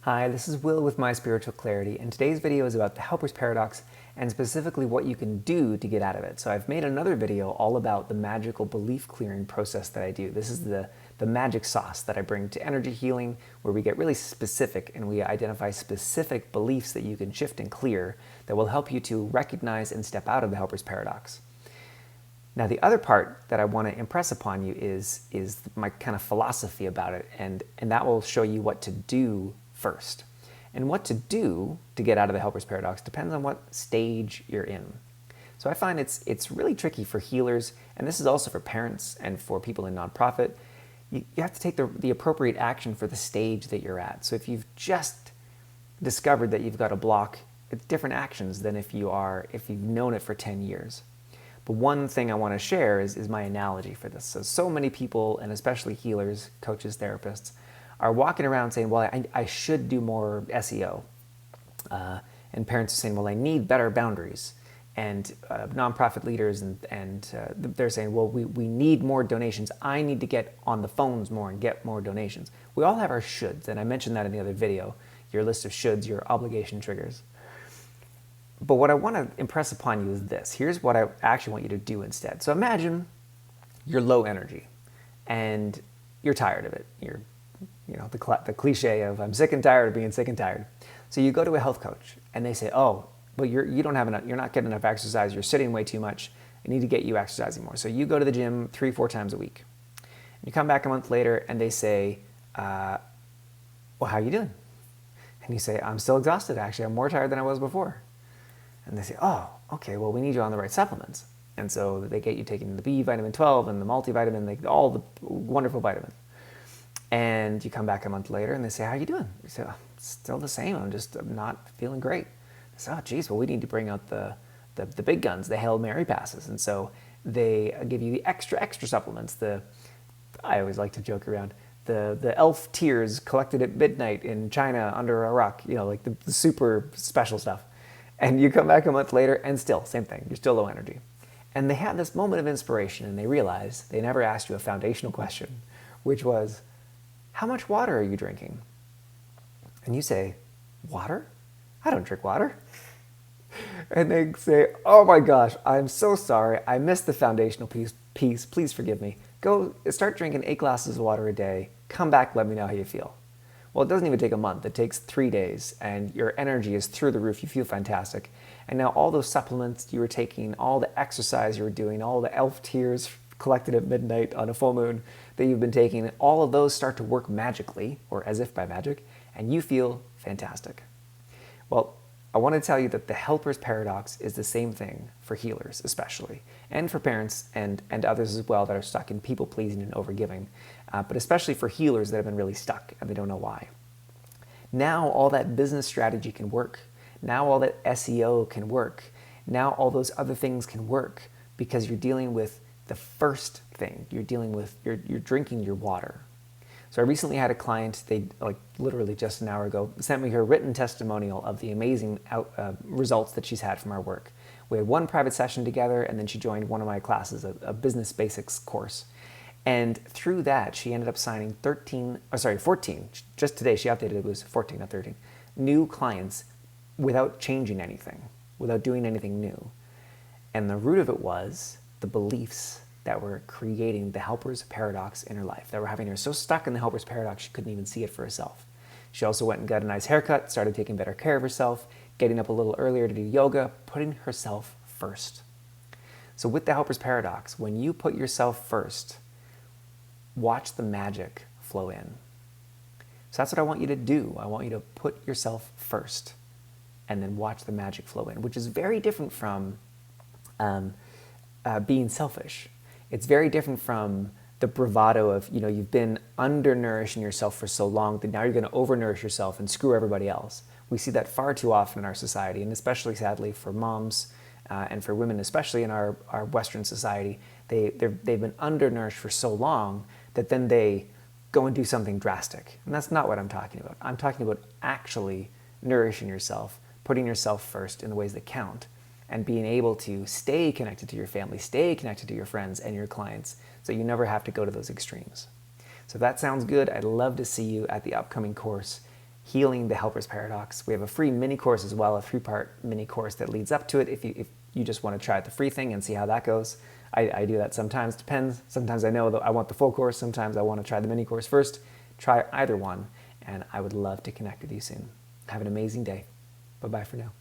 Hi, this is Will with My Spiritual Clarity, and today's video is about the Helper's Paradox and specifically what you can do to get out of it. So I've made another video all about the magical belief clearing process that I do. This is the magic sauce that I bring to energy healing, where we get really specific and we identify specific beliefs that you can shift and clear that will help you to recognize and step out of the Helper's Paradox. Now, the other part that I want to impress upon you is my kind of philosophy about it, and that will show you what to do first. And what to do to get out of the Helper's Paradox depends on what stage you're in. So I find it's really tricky for healers, and this is also for parents and for people in nonprofit. You have to take the appropriate action for the stage that you're at. So if you've just discovered that you've got a block, it's different actions than if you've known it for 10 years. But one thing I want to share is my analogy for this. So many people, and especially healers, coaches, therapists, are walking around saying, well, I should do more SEO. And parents are saying, well, I need better boundaries. And nonprofit leaders and they're saying, well, we need more donations. I need to get on the phones more and get more donations. We all have our shoulds, and I mentioned that in the other video, your list of shoulds, your obligation triggers. But what I want to impress upon you is this. Here's what I actually want you to do instead. So imagine you're low energy and you're tired of it. You're the cliche of I'm sick and tired of being sick and tired. So you go to a health coach and they say, oh, but you're not getting enough exercise. You're sitting way too much. I need to get you exercising more. So you go to the gym 3-4 times a week. You come back a month later and they say, well, how are you doing? And you say, I'm still exhausted. Actually, I'm more tired than I was before. And they say, oh, okay, well, we need you on the right supplements. And so they get you taking the B vitamin 12 and the multivitamin, all the wonderful vitamins. And you come back a month later and they say, how are you doing? You say, oh, still the same. I'm not feeling great. They say, oh, geez, well, we need to bring out the big guns, the Hail Mary passes. And so they give you the extra supplements. I always like to joke around, the elf tears collected at midnight in China under a rock, like the super special stuff. And you come back a month later and still, same thing, you're still low energy. And they have this moment of inspiration and they realize they never asked you a foundational question, which was, how much water are you drinking? And you say, water? I don't drink water. And they say, oh my gosh, I'm so sorry. I missed the foundational piece. Please forgive me. Go start drinking 8 glasses of water a day. Come back, let me know how you feel. Well, it doesn't even take a month. It takes 3 days, and your energy is through the roof. You feel fantastic. And now all those supplements you were taking, all the exercise you were doing, all the elf tears collected at midnight on a full moon that you've been taking, all of those start to work magically, or as if by magic, and you feel fantastic. Well, I want to tell you that the Helper's Paradox is the same thing for healers especially, and for parents and others as well that are stuck in people-pleasing and overgiving, but especially for healers that have been really stuck and they don't know why. Now all that business strategy can work. Now all that SEO can work. Now all those other things can work because you're dealing with the first thing. You're drinking your water. So I recently had a client, they literally just an hour ago, sent me her written testimonial of the amazing results that she's had from our work. We had one private session together and then she joined one of my classes, a business basics course. And through that, she ended up signing 14, just today she updated it was 14, not 13, new clients without changing anything, without doing anything new. And the root of it was the beliefs that were creating the Helper's Paradox in her life, that were having her so stuck in the Helper's Paradox she couldn't even see it for herself. She also went and got a nice haircut, started taking better care of herself, getting up a little earlier to do yoga, putting herself first. So with the Helper's Paradox, when you put yourself first, watch the magic flow in. So that's what I want you to do. I want you to put yourself first and then watch the magic flow in, which is very different from being selfish. It's very different from the bravado of, you've been undernourishing yourself for so long that now you're going to overnourish yourself and screw everybody else. We see that far too often in our society, and especially sadly for moms and for women, especially in our Western society. They've been undernourished for so long that then they go and do something drastic. And that's not what I'm talking about. I'm talking about actually nourishing yourself, putting yourself first in the ways that count, and being able to stay connected to your family, stay connected to your friends and your clients, so you never have to go to those extremes. So if that sounds good, I'd love to see you at the upcoming course. Healing the Helper's Paradox. We have a free mini course as well, a 3-part mini course that leads up to it if you just want to try out the free thing and see how that goes. I do that sometimes, depends. Sometimes I know that I want the full course, sometimes I want to try the mini course first. Try either one, and I would love to connect with you soon. Have an amazing day. Bye-bye for now.